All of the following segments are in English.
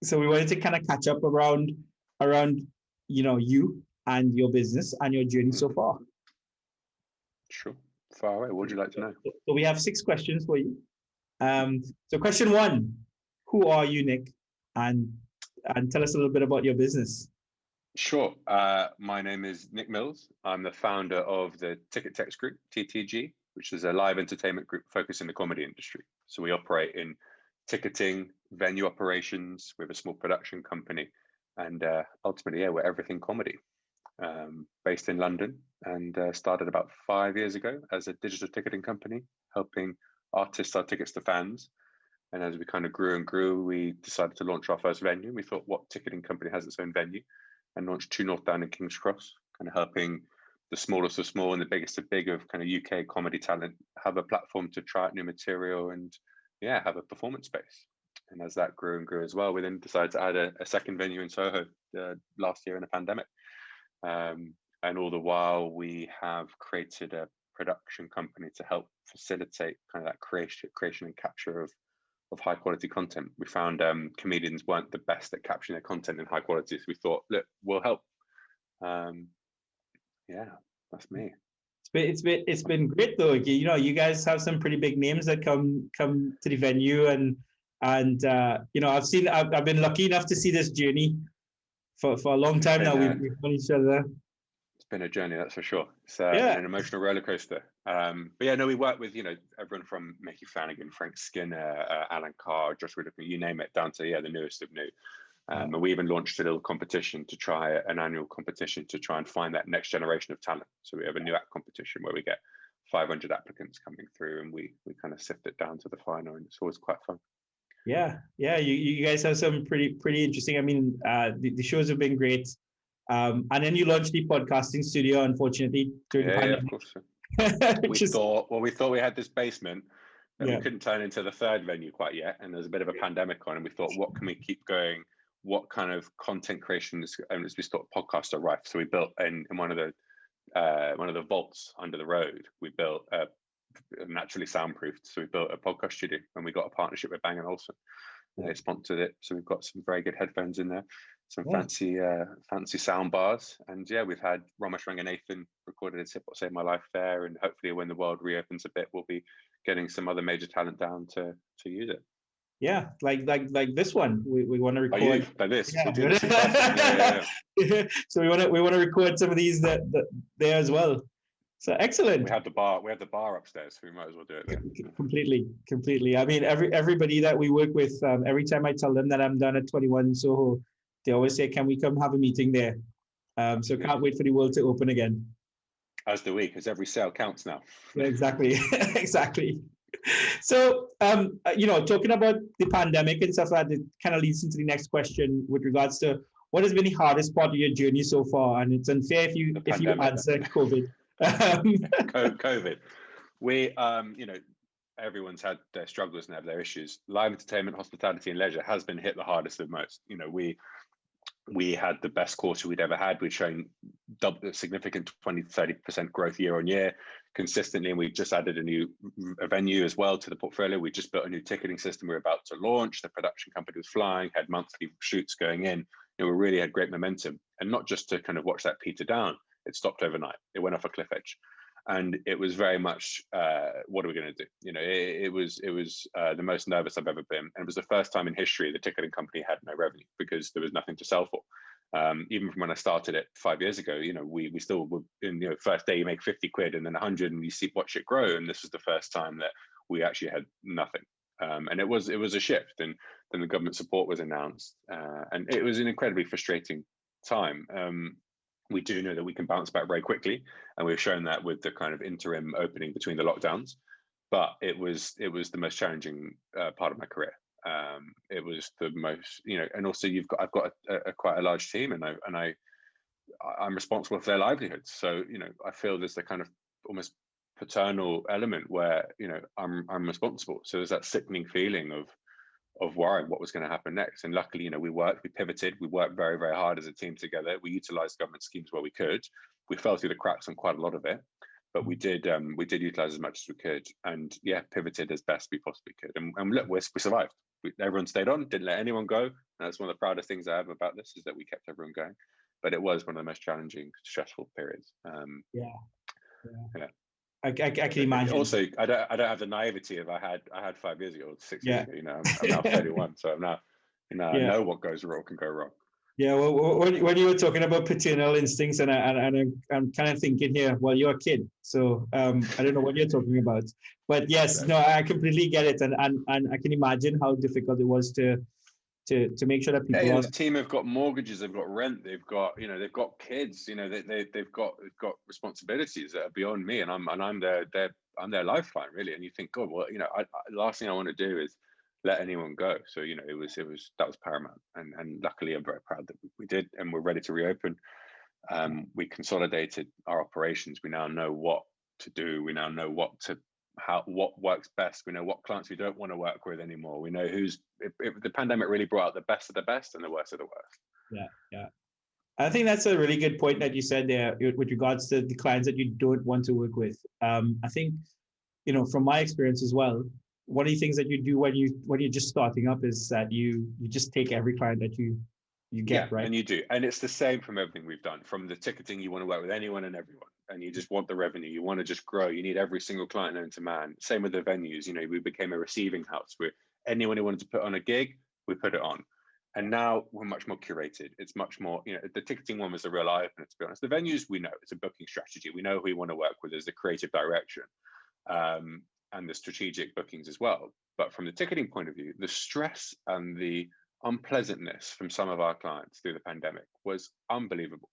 So we wanted to kind of catch up around you and your business and your journey so far. Sure. Far away. What would you like to know? So we have 6 questions for you. So question 1, who are you, Nick? And tell us a little bit about your business. Sure. My name is Nick Mills. I'm the founder of the TicketText Group, TTG, which is a live entertainment group focused in the comedy industry. So we operate in ticketing, venue operations. We have a small production company, and ultimately, we're everything comedy. Based in London, and started about 5 years ago as a digital ticketing company, helping artists sell tickets to fans. And as we kind of grew and grew, we decided to launch our first venue. We thought, what ticketing company has its own venue? And launched Two North Down in King's Cross, kind of helping the smallest of small and the biggest of big of kind of UK comedy talent have a platform to try out new material and have a performance space. And as that grew and grew as well, we then decided to add a second venue in Soho last year in a pandemic. And all the while, we have created a production company to help facilitate kind of that creation and capture of high quality content. We found comedians weren't the best at capturing their content in high quality, so we thought, look, we'll help. That's me. It's been great though. You guys have some pretty big names that come to the venue, and I've been lucky enough to see this journey for a long time now. We've known each other. It's been a journey, that's for sure. It's an emotional roller coaster. We work with everyone from Mickey Flanagan, Frank Skinner, Alan Carr, Josh Whittaker, you name it, down to the newest of new. And we even launched a little competition an annual competition to try and find that next generation of talent. So we have a new act competition where we get 500 applicants coming through, and we kind of sift it down to the final, and it's always quite fun. Yeah. You guys have some pretty interesting. I mean, the shows have been great. And then you launched the podcasting studio, unfortunately. Of course. We thought we had this basement that we couldn't turn into the third venue quite yet, and there's a bit of a pandemic on, and we thought, what can we keep going? What kind of content creation is? And as we thought, podcasts are rife. So we built in one of the vaults under the road. We built naturally soundproofed. So we built a podcast studio, and we got a partnership with Bang & Olufsen. They sponsored it, so we've got some very good headphones in there, some fancy sound bars, and we've had Ramesh Ranganathan recorded his Hip Hop Saved My Life there, and hopefully when the world reopens a bit, we'll be getting some other major talent down to use it. Yeah, like this one. We want to record like this. Yeah. Do this in person. So we want to record some of these that there as well. So excellent. We have the bar upstairs, so we might as well do it there. Completely. I mean, everybody that we work with, every time I tell them that I'm done at 21 Soho, they always say, "Can we come have a meeting there?" So can't wait for the world to open again. As do we, because every sale counts now. Yeah, exactly. So, talking about the pandemic and stuff like that, it kind of leads into the next question with regards to what has been the hardest part of your journey so far. And it's unfair if you answer COVID. COVID. We, everyone's had their struggles and have their issues. Live entertainment, hospitality, and leisure has been hit the hardest of most. We had the best quarter we'd ever had. We'd shown significant 20-30% growth year on year consistently, and we just added a venue as well to the portfolio. We just built a new ticketing system we were about to launch. The production company was flying, had monthly shoots going in. We really had great momentum, and not just to kind of watch that peter down. It stopped overnight. It went off a cliff edge, and it was very much, what are we going to do? It was the most nervous I've ever been, and it was the first time in history the ticketing company had no revenue because there was nothing to sell for. Even from when I started it 5 years ago, we still were in, first day you make 50 quid and then 100, and you watch it grow. And this was the first time that we actually had nothing. And it was a shift, and then the government support was announced, and it was an incredibly frustrating time. We do know that we can bounce back very quickly, and we've shown that with the kind of interim opening between the lockdowns. But it was the most challenging part of my career. It was the most, and also I've got a quite a large team, and I'm responsible for their livelihoods. So I feel there's the kind of almost paternal element where I'm responsible. So there's that sickening feeling of worrying what was going to happen next. And luckily, we pivoted, we worked very, very hard as a team together. We utilized government schemes where we could. We fell through the cracks on quite a lot of it, but we did utilize as much as we could, and pivoted as best we possibly could. And look, we survived. everyone stayed on, didn't let anyone go. And that's one of the proudest things I have about this, is that we kept everyone going. But it was one of the most challenging, stressful periods. Yeah. I can imagine. Also, I don't have the naivety of I had 5 years ago, or 6 years ago. You know, I'm now 31, so I'm now, I know what goes wrong can go wrong. Yeah, well, when you were talking about paternal instincts, and I'm kind of thinking here, well, you're a kid, so I don't know what you're talking about, but yes, no, I completely get it, and I can imagine how difficult it was to make sure that people. The team have got mortgages, they've got rent, they've got kids, they've got responsibilities that are beyond me, and I'm their lifeline, really. And you think, God, well, the last thing I want to do is let anyone go. So that was paramount, and luckily I'm very proud that we did, and we're ready to reopen. We consolidated our operations. We now know what to do. We now know what works best. We know what clients we don't want to work with anymore. We know the pandemic really brought out the best of the best and the worst of the worst. Yeah. I think that's a really good point that you said there with regards to the clients that you don't want to work with. I think, from my experience as well, one of the things that you do when you're just starting up is that you just take every client that you get, right? And you do. And it's the same from everything we've done. From the ticketing, you want to work with anyone and everyone, and you just want the revenue. You want to just grow. You need every single client known to man. Same with the venues. We became a receiving house where anyone who wanted to put on a gig, we put it on. And now we're much more curated. It's much more, the ticketing one was a real eye-opener, to be honest. The venues, we know it's a booking strategy. We know who we want to work with as the creative direction. And the strategic bookings as well. But from the ticketing point of view, the stress and the unpleasantness from some of our clients through the pandemic was unbelievable.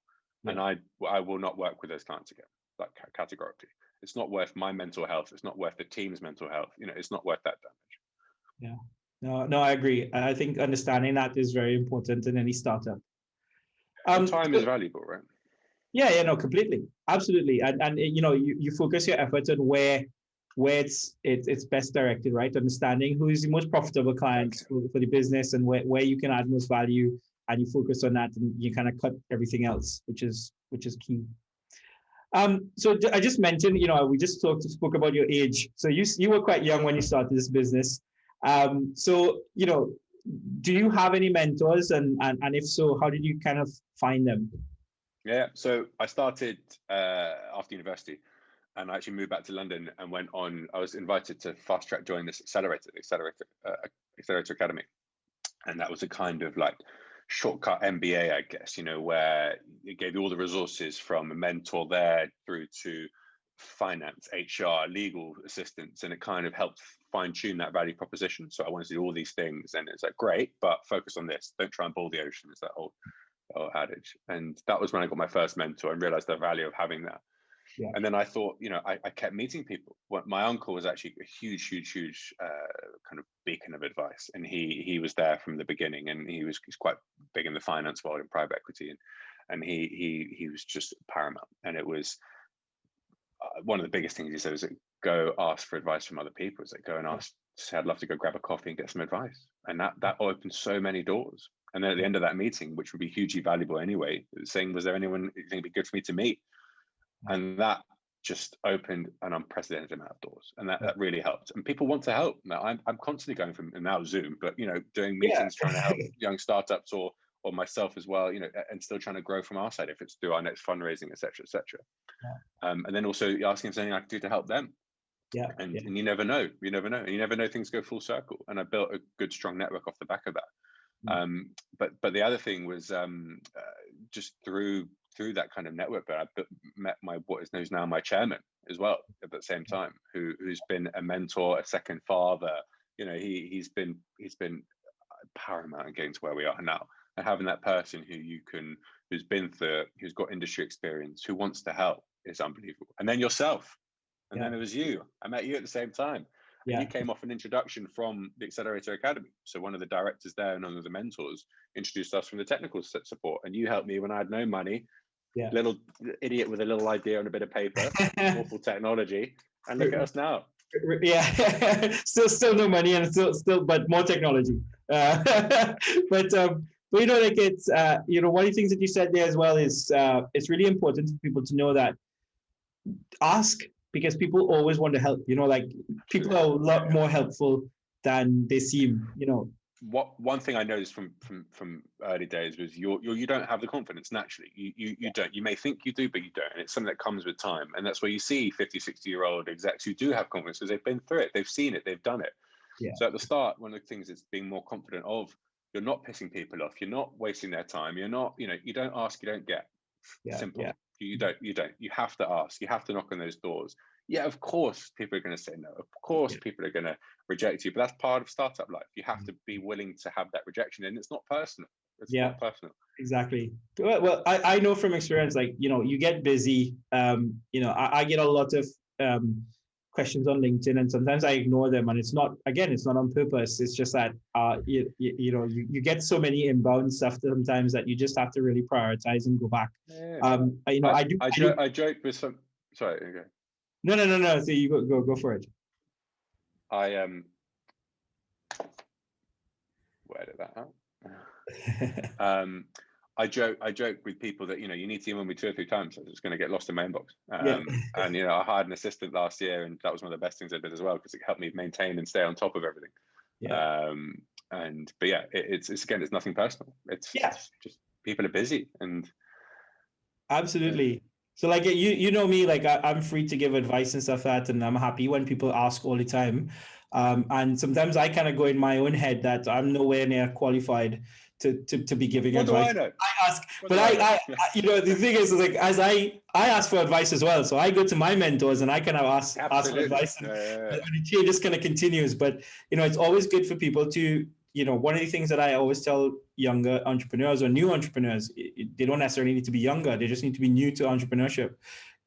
And I will not work with those clients again, like categorically. It's not worth my mental health. It's not worth the team's mental health. It's not worth that damage. Yeah, no, I agree. I think understanding that is very important in any startup. Time is valuable, right? Yeah, no, completely, absolutely. And you focus your efforts on where it's best directed, right? Understanding who is the most profitable clients for the business, and where you can add most value, and you focus on that, and you kind of cut everything else, which is key. So I just mentioned, we just spoke about your age. So you were quite young when you started this business. So do you have any mentors, and if so, how did you kind of find them? Yeah, so I started after university. And I actually moved back to London and went on. I was invited to fast track join this accelerator academy, and that was a kind of like shortcut MBA, I guess. Where it gave you all the resources from a mentor there through to finance, HR, legal assistance, and it kind of helped fine tune that value proposition. So I wanted to do all these things, and it's like, great, but focus on this. Don't try and boil the ocean. It's that old adage. And that was when I got my first mentor and realized the value of having that. Yeah. And then I thought, I kept meeting people. My uncle was actually a huge kind of beacon of advice, and he was there from the beginning, and he's quite big in the finance world in private equity, and he was just paramount. And it was one of the biggest things he said was, go ask for advice from other people. It's like, go and ask. Say, I'd love to go grab a coffee and get some advice, and that opened so many doors. And then at the end of that meeting, which would be hugely valuable anyway, saying, was there anyone you think would be good for me to meet? And that just opened an unprecedented amount of doors, and that really helped. And people want to help. Now I'm constantly going from, and now Zoom, but doing meetings, trying to help young startups or myself as well, and still trying to grow from our side if it's through our next fundraising, etc., etc. And then also asking if there's anything I can do to help them. And you never know, and you never know, things go full circle. And I built a good, strong network off the back of that. But the other thing was just through that kind of network, but I met what is now my chairman as well at the same time, who's been a mentor, a second father. He's been paramount in getting to where we are now, and having that person who's been through, who's got industry experience, who wants to help, is unbelievable. And then yourself, and then it was you. I met you at the same time. And you came off an introduction from the Accelerator Academy. So one of the directors there and one of the mentors introduced us from the technical support, and you helped me when I had no money. Little idiot with a little idea on a bit of paper, awful technology, and look at us now. Yeah, still no money, and still, but more technology. But like it's one of the things that you said there as well is it's really important for people to know that ask, because people always want to help. Like people are a lot more helpful than they seem, you know. One thing I noticed from early days was you don't have the confidence naturally. You don't. You may think you do, but you don't. And it's something that comes with time. And that's where you see 50, 60-year-old execs who do have confidence because they've been through it, they've seen it, they've done it. Yeah. So at the start, one of the things is being more confident of, you're not pissing people off, you're not wasting their time, you're not, you know, you don't ask, you don't get. Simple. Yeah. You don't. You have to ask. You have to knock on those doors. Yeah, of course, people are going to say no. Of course, people are going to reject you. But that's part of startup life. You have to be willing to have that rejection, and it's not personal. It's not personal. Exactly. Well, I know from experience, like, you know, you get busy. You know, I get a lot of questions on LinkedIn, and sometimes I ignore them, and it's not on purpose. It's just that you know, you get so many inbound stuff sometimes that you just have to really prioritize and go back. You know, I joke with some. Sorry. Okay. No. So you go for it. Where did that out? I joke with people that, you know, you need to email me 2 or 3 times, so it's going to get lost in my inbox. And, you know, I hired an assistant last year, and that was one of the best things I did as well, because it helped me maintain and stay on top of everything. But yeah, it's again, it's nothing personal. It's just people are busy. And absolutely. So like, you know me, like I'm free to give advice and stuff like that, and I'm happy when people ask all the time. And sometimes I kind of go in my own head that I'm nowhere near qualified to be giving advice. What do I know? I ask, but I you know, the thing is like, as I ask for advice as well. So I go to my mentors and I kind of ask for advice, and the chain just kind of continues. But you know, it's always good for people to, you know, one of the things that I always tell younger entrepreneurs or new entrepreneurs, they don't necessarily need to be younger. They just need to be new to entrepreneurship.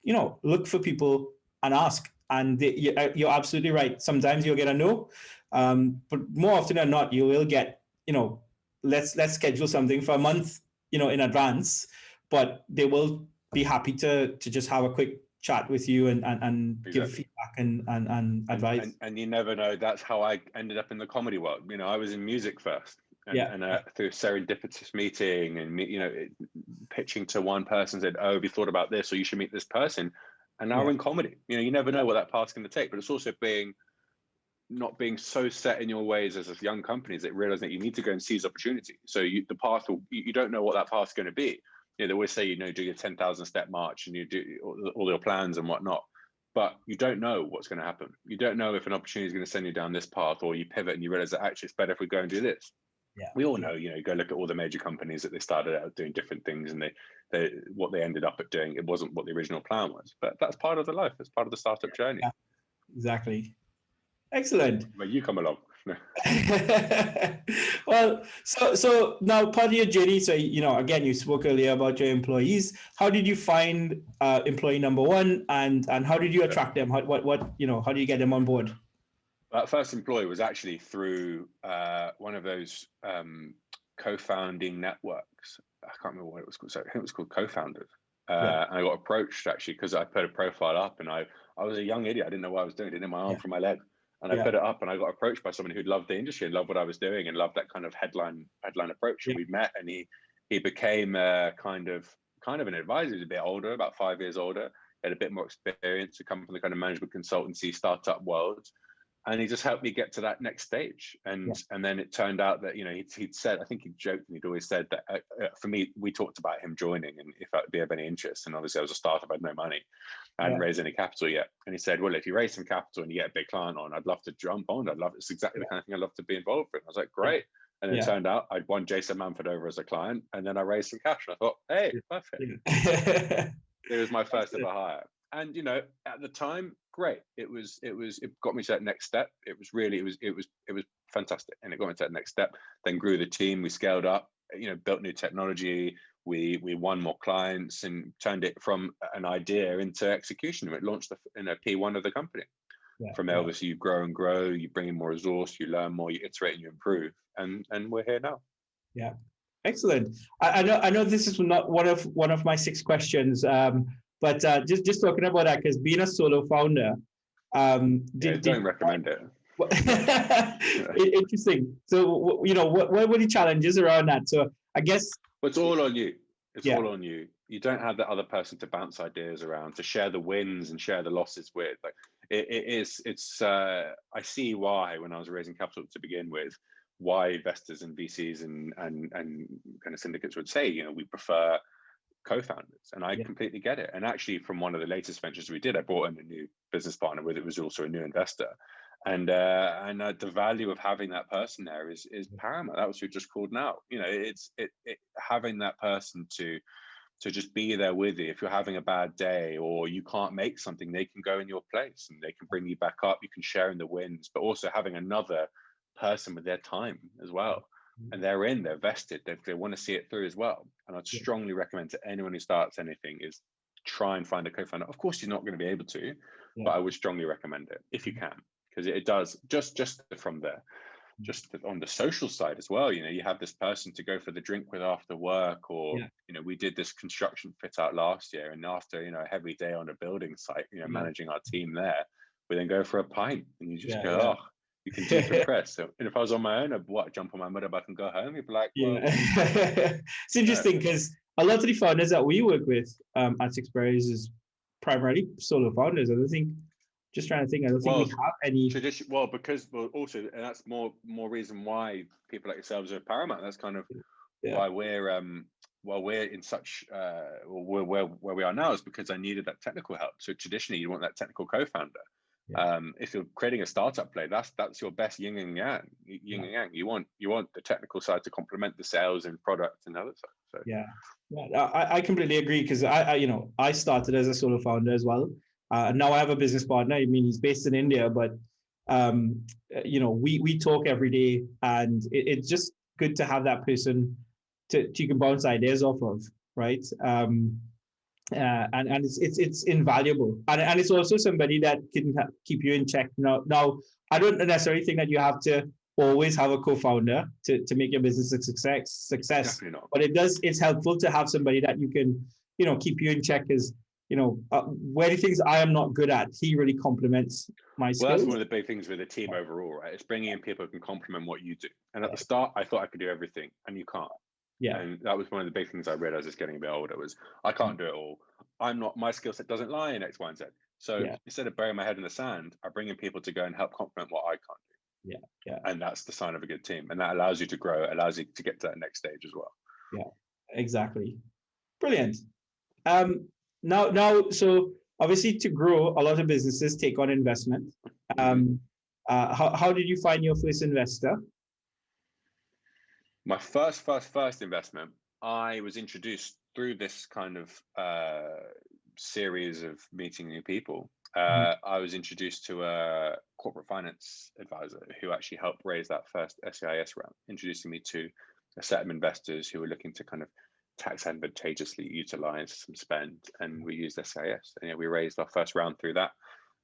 You know, look for people and ask. And you're absolutely right. Sometimes you'll get a no, but more often than not, you will get, you know, let's schedule something for a month, you know, in advance. But they will be happy to just have a quick chat with you and give feedback and advice. And you never know. That's how I ended up in the comedy world. You know, I was in music first, and through a serendipitous meeting, and, you know, pitching to one person, said, "Oh, have you thought about this? Or you should meet this person." And now we're in comedy. You know, you never know what that path's going to take. But it's also not being so set in your ways as a young companies that realize that you need to go and seize opportunity. So you don't know what that path's going to be. You know, they always say, you know, do your 10,000 step march and you do all your plans and whatnot, but you don't know what's going to happen. You don't know if an opportunity is going to send you down this path, or you pivot and you realize that actually it's better if we go and do this. We all know, you know, go look at all the major companies that they started out doing different things, and they what they ended up at doing, it wasn't what the original plan was. But that's part of the life. It's part of the startup journey. Yeah, exactly. Excellent. When you come along. Well, so now part of your journey. So, you know, again, you spoke earlier about your employees. How did you find employee number one, and how did you attract them? What you know, how do you get them on board? That first employee was actually through one of those co-founding networks. I can't remember what it was called. So I think it was called Co-Founders. And I got approached actually because I put a profile up, and I was a young idiot. I didn't know what I was doing. I didn't know my arm from my leg. And I put it up, and I got approached by someone who loved the industry and loved what I was doing and loved that kind of headline approach. And we met, and he became kind of an advisor. He was a bit older, about 5 years older, had a bit more experience to come from the kind of management consultancy startup world. And he just helped me get to that next stage. And then it turned out that, you know, he'd said, I think he joked, and he'd always said that for me, we talked about him joining and if I'd be of any interest. And obviously I was a startup, I had no money and raised any capital yet. And he said, well, if you raise some capital and you get a big client on, I'd love to jump on. It's exactly the kind of thing I'd love to be involved with. I was like, great. And then it turned out I'd won Jason Manford over as a client, and then I raised some cash. And I thought, hey, perfect. It was my first ever hire. And, you know, at the time, great. It got me to that next step. It was fantastic. And it got me to that next step, then grew the team. We scaled up, you know, built new technology. We won more clients and turned it from an idea into execution. It launched in a P1 of the company. From there, obviously, you grow and grow, you bring in more resource, you learn more, you iterate and you improve. And we're here now. Yeah. Excellent. I know this is not one of my 6 questions, but just talking about that, because being a solo founder, don't recommend it. Interesting. So, you know, what were the challenges around that? So I guess it's all on you. It's all on you. you don't have that other person to bounce ideas around, to share the wins and share the losses with. Like it's I see why, when I was raising capital to begin with, why investors and VCs and kind of syndicates would say, you know, we prefer co-founders, and I completely get it. And actually, from one of the latest ventures we did, I brought in a new business partner with it, was also a new investor, and the value of having that person there is paramount. That was who just called now. You know, it's having that person to just be there with you. If you're having a bad day or you can't make something, they can go in your place and they can bring you back up. You can share in the wins, but also having another person with their time as well. And they're vested, they want to see it through as well. And I'd strongly recommend to anyone who starts anything is try and find a co-founder. Of course, you're not going to be able to, but I would strongly recommend it if you can, because it does just from there. Just on the social side as well, you know, you have this person to go for the drink with after work, or you know, we did this construction fit out last year, and after, you know, a heavy day on a building site, you know, managing our team there, we then go for a pint and you just go, oh, you can decompress. So, and if I was on my own, I'd jump on my motorbike and go home. You'd be like, well, it's interesting because a lot of the founders that we work with at Express is primarily solo founders. I don't think. Just trying to think. I don't think we have any tradition. Well, because also, and that's more reason why people like yourselves are paramount. That's kind of why we're in such where we are now, is because I needed that technical help. So traditionally, you want that technical co-founder. If you're creating a startup play, that's your best yin and yang. Yin and yang. You want the technical side to complement the sales and product and other side. So I completely agree, because I started as a solo founder as well. Now I have a business partner. I mean, he's based in India, but we talk every day, and it's just good to have that person you can bounce ideas off of, right? And it's invaluable, and it's also somebody that can keep you in check. Now I don't necessarily think that you have to always have a co-founder to make your business a success. Definitely not. But it's helpful to have somebody that you can, keep you in check, as where the things I am not good at, he really complements my skills. Well, that's one of the big things with the team overall, right? It's bringing in people who can complement what you do. And at the start, I thought I could do everything, and you can't. Yeah. And that was one of the big things I realized as getting a bit older, was I can't do it all. My skill set doesn't lie in X, Y, and Z. So instead of burying my head in the sand, I bring in people to go and help complement what I can't do. Yeah. And that's the sign of a good team. And that allows you to grow, it allows you to get to that next stage as well. Yeah, exactly. Brilliant. Now, so obviously, to grow, a lot of businesses take on investment. How did you find your first investor? My first investment, I was introduced through this kind of series of meeting new people. I was introduced to a corporate finance advisor who actually helped raise that first SEIS round, introducing me to a set of investors who were looking to kind of tax advantageously utilize some spend, and we used SIS, and we raised our first round through that.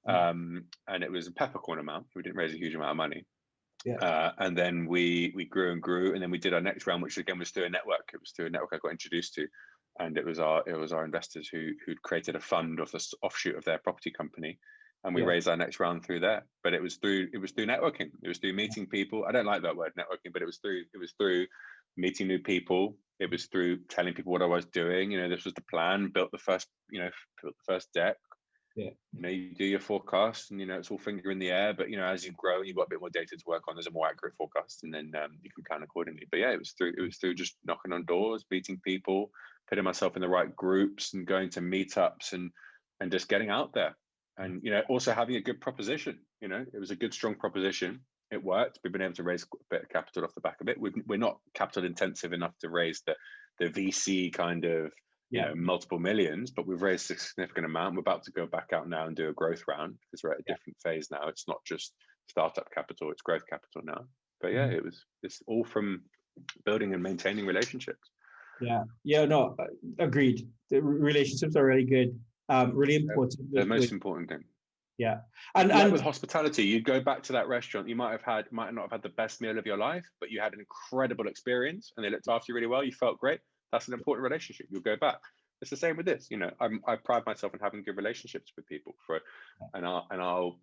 And it was a peppercorn amount. We didn't raise a huge amount of money. And then we grew and grew, and then we did our next round, which again was through a network. It was through a network I got introduced to, and it was our investors who'd created a fund of the offshoot of their property company, and we raised our next round through there. But it was through networking. It was through meeting people. I don't like that word, networking, but it was through meeting new people. It was through telling people what I was doing. This was the plan. Built the first deck. You do your forecast, and it's all finger in the air. But as you grow, you've got a bit more data to work on. There's a more accurate forecast, and then you can plan accordingly. But it was through just knocking on doors, meeting people, putting myself in the right groups, and going to meetups, and just getting out there. And also having a good proposition. It was a good, strong proposition. It worked. We've been able to raise a bit of capital off the back of it. We're not capital intensive enough to raise the VC kind of multiple millions, but we've raised a significant amount. We're about to go back out now and do a growth round, because we're at a different phase now. It's not just startup capital, it's growth capital now. But it's all from building and maintaining relationships. No, agreed. The relationships are really good, really important. The most important thing. And with hospitality, you'd go back to that restaurant. You might not have had the best meal of your life, but you had an incredible experience, and they looked after you really well. You felt great. That's an important relationship. You'll go back. It's the same with this. I pride myself in having good relationships with people, and I'll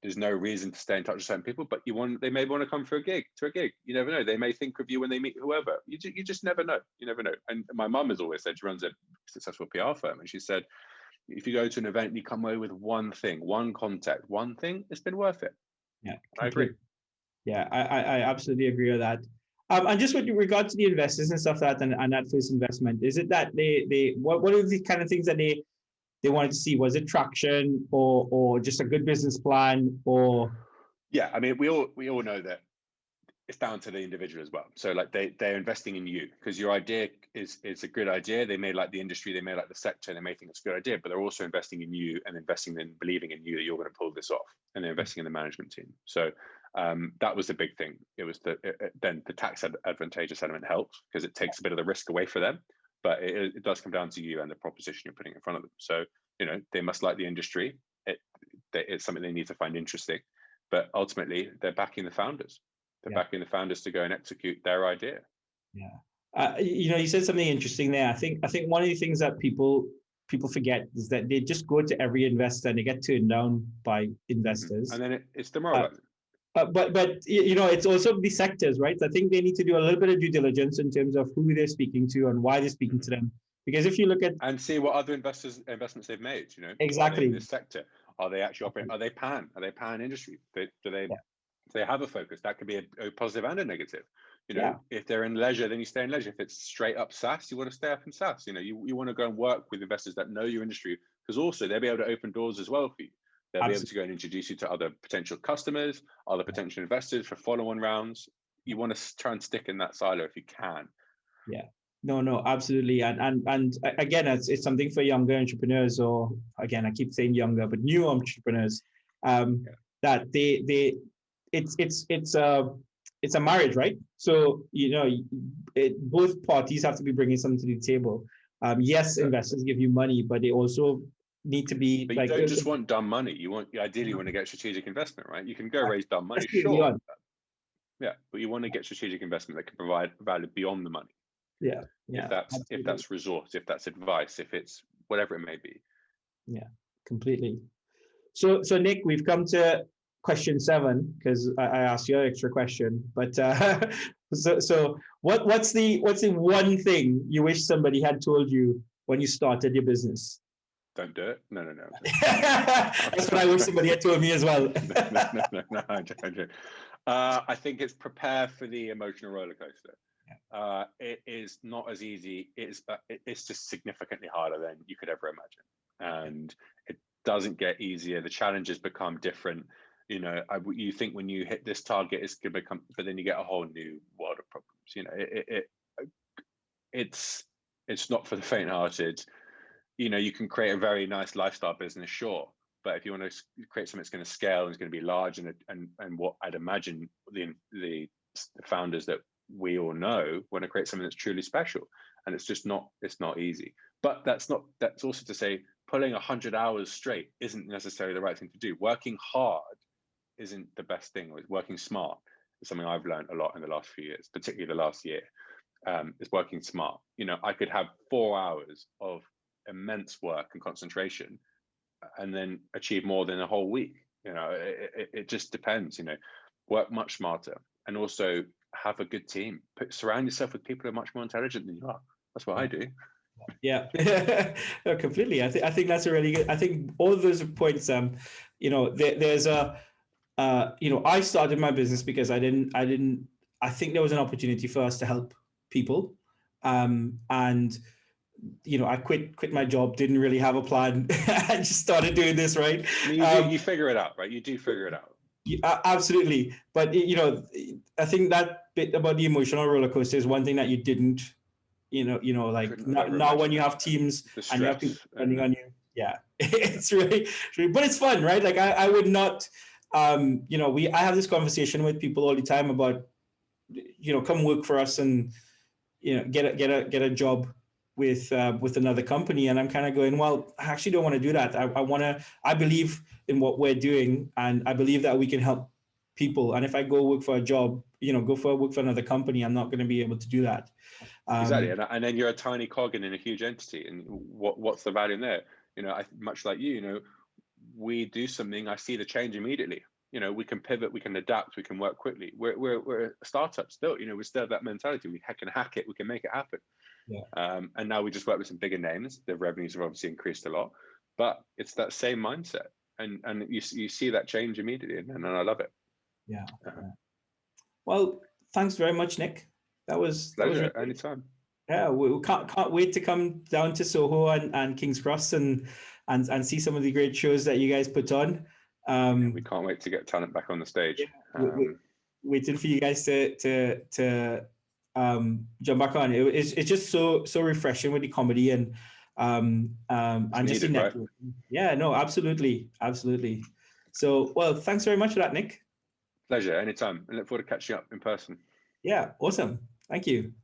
there's no reason to stay in touch with certain people, but they may want to come to a gig. You never know. They may think of you when they meet whoever. You just never know. You never know. And my mum has always said, she runs a successful PR firm, and she said, if you go to an event and you come away with one thing, one contact, one thing, it's been worth it. Yeah, I agree. Yeah, I absolutely agree with that. And just with regard to the investors and stuff like that, and that first investment, is it that what are the kind of things that they wanted to see? Was it traction or just a good business plan or? Yeah, I mean, we all know that it's down to the individual as well. So like they're investing in you because your idea is a good idea. They may like the industry, they may like the sector, they may think it's a good idea, but they're also investing in you and investing in believing in you that you're going to pull this off, and they're investing in the management team. So that was the big thing. It was then the tax advantageous element helps because it takes a bit of the risk away for them, but it does come down to you and the proposition you're putting in front of them. So they must like the industry. It's something they need to find interesting, but ultimately they're backing the founders. They're backing the founders to go and execute their idea. Yeah, you said something interesting there. I think one of the things that people forget is that they just go to every investor and they get turned down by investors, and then it's demoralizing. But it's also the sectors, right? I think they need to do a little bit of due diligence in terms of who they're speaking to and why they're speaking to them. Because if you look at and see what other investments they've made, exactly in this sector, are they actually operating? Are they pan industry? Do they have a focus? That could be a positive and a negative. If they're in leisure, then you stay in leisure. If it's straight up SaaS, you want to stay up in SaaS. You want to go and work with investors that know your industry, because also they'll be able to open doors as well for you. They'll be able to go and introduce you to other potential customers, other potential investors for follow-on rounds. You want to try and stick in that silo if you can. Yeah. No, absolutely. And again, it's something for younger entrepreneurs, or again, I keep saying younger, but new entrepreneurs, that it's a marriage, right? So, both parties have to be bringing something to the table. Yes, investors give you money, but they also need to be. But you don't just want dumb money. You ideally want to get strategic investment, right? You can go raise dumb money, sure. Yeah, but you want to get strategic investment that can provide value beyond the money. Yeah. If that's resource, if that's advice, if it's whatever it may be. Yeah, completely. So Nick, we've come to question 7 because I asked you an extra question. But so what's the one thing you wish somebody had told you when you started your business? Don't do it. No. That's what I wish somebody had told me as well. No. I think it's prepare for the emotional roller coaster. It is not as easy. It's just significantly harder than you could ever imagine, and it doesn't get easier. The challenges become different. You think when you hit this target, it's going to become, but then you get a whole new world of problems. It's not for the faint-hearted. You can create a very nice lifestyle business, sure, but if you want to create something that's going to scale and it's going to be large, and what I'd imagine the founders that we all know want to create something that's truly special, and it's not easy. But that's also to say pulling 100 hours straight isn't necessarily the right thing to do. Working hard isn't the best thing. Working smart is something I've learned a lot in the last few years, particularly the last year. Is working smart. I could have 4 hours of immense work and concentration and then achieve more than a whole week. It just depends. Work much smarter, and also have a good team. Surround yourself with people who are much more intelligent than you are. That's what I do. Yeah. No, completely. I think that's a really good. I think all of those points. There's a. I started my business because I think there was an opportunity for us to help people, and I quit my job, didn't really have a plan. I just started doing this, right? You figure it out, right? You do figure it out. Absolutely. But, I think that bit about the emotional roller coaster is one thing that you didn't, now when you have teams and you have people depending on you. Yeah, it's really, but it's fun, right? Like I would not, I have this conversation with people all the time about, come work for us and, get a job with another company. And I'm kind of going, well, I actually don't want to do that. I believe in what we're doing, and I believe that we can help people. And if I go work for a job, work for another company, I'm not going to be able to do that. Exactly. And then you're a tiny cog in a huge entity. And what's the value in there? Much like you, we do something, I see the change immediately. You know, we can pivot, we can adapt, we can work quickly. We're a startup still. You know, we still have that mentality. We can hack it, we can make it happen. Yeah. And now we just work with some bigger names. The revenues have obviously increased a lot, but it's that same mindset, and you see that change immediately, and I love it. Yeah. Well, thanks very much, Nick. That was Pleasure. really, Anytime. yeah. We can't wait to come down to Soho and King's Cross and see some of the great shows that you guys put on. We can't wait to get talent back on the stage. Yeah, waiting for you guys to jump back on. It's just so refreshing with the comedy and just the network. Right? Yeah, no, absolutely. So, well, thanks very much for that, Nick. Pleasure. Anytime. I look forward to catching up in person. Yeah, awesome. Thank you.